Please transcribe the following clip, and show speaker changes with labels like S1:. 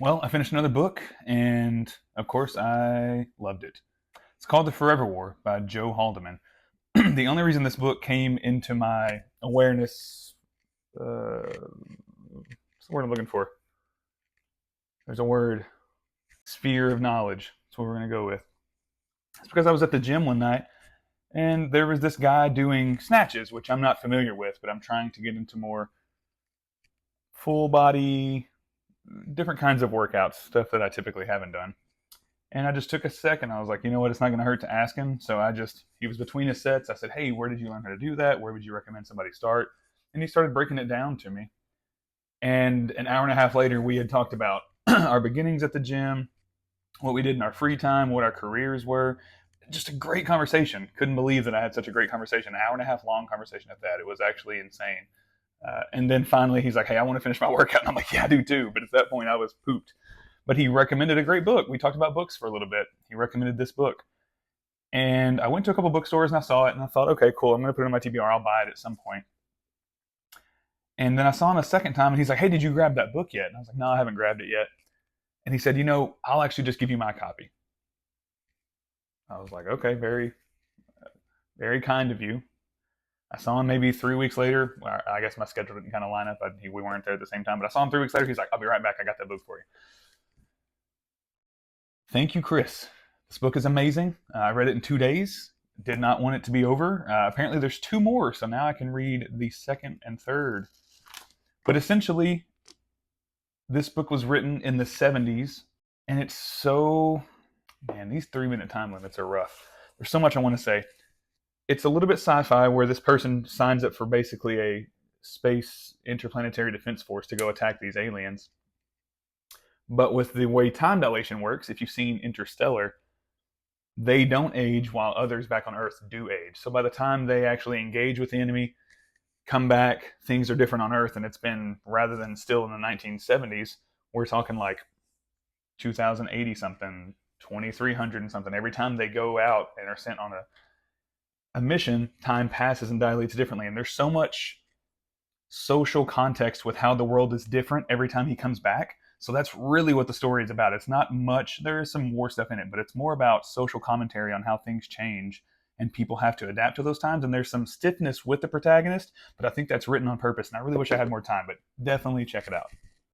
S1: Well, I finished another book, and of course, I loved it. It's called The Forever War by Joe Haldeman. The only reason this book came into my awareness, what's the word I'm looking for? There's a word, sphere of knowledge. That's what we're going to go with. It's because I was at the gym one night, and there was this guy doing snatches, which I'm not familiar with, but I'm trying to get into more full body, different kinds of workouts, stuff that I typically haven't done. And I just took a second. I was like, you know what? It's not going to hurt to ask him. So he was between his sets. I said, hey, where did you learn how to do that? Where would you recommend somebody start? And he started breaking it down to me. And an hour and a half later, we had talked about our beginnings at the gym, what we did in our free time, what our careers were. Just a great conversation. Couldn't believe that I had such a great conversation. An hour and a half long conversation at that. It was actually insane. And then finally, he's like, hey, I want to finish my workout. And I'm like, yeah, I do too. But at that point, I was pooped. But he recommended a great book. We talked about books for a little bit. He recommended this book. And I went to a couple bookstores and I saw it and I thought, okay, cool. I'm going to put it on my TBR. I'll buy it at some point. And then I saw him a second time and he's like, hey, did you grab that book yet? And I was like, no, I haven't grabbed it yet. And he said, I'll actually just give you my copy. I was like, okay, very, very kind of you. I saw him maybe 3 weeks later. I guess my schedule didn't kind of line up. We weren't there at the same time, but I saw him 3 weeks later. He's like, I'll be right back. I got that book for you. Thank you, Chris. This book is amazing. I read it in 2 days. Did not want it to be over. Apparently, there's two more, so now I can read the second and third. But essentially, this book was written in the 70s, and it's so... Man, these 3-minute time limits are rough. There's so much I want to say. It's a little bit sci-fi where this person signs up for basically a space interplanetary defense force to go attack these aliens. But with the way time dilation works, if you've seen Interstellar, they don't age while others back on Earth do age. So by the time they actually engage with the enemy, come back, things are different on Earth, and it's been, rather than still in the 1970s, we're talking like 2080 something, 2300 and something. Every time they go out and are sent on a mission, time passes and dilates differently. And there's so much social context with how the world is different every time he comes back. So that's really what the story is about. It's not much, there is some war stuff in it, but it's more about social commentary on how things change and people have to adapt to those times. And there's some stiffness with the protagonist, but I think that's written on purpose. And I really wish I had more time, but definitely check it out.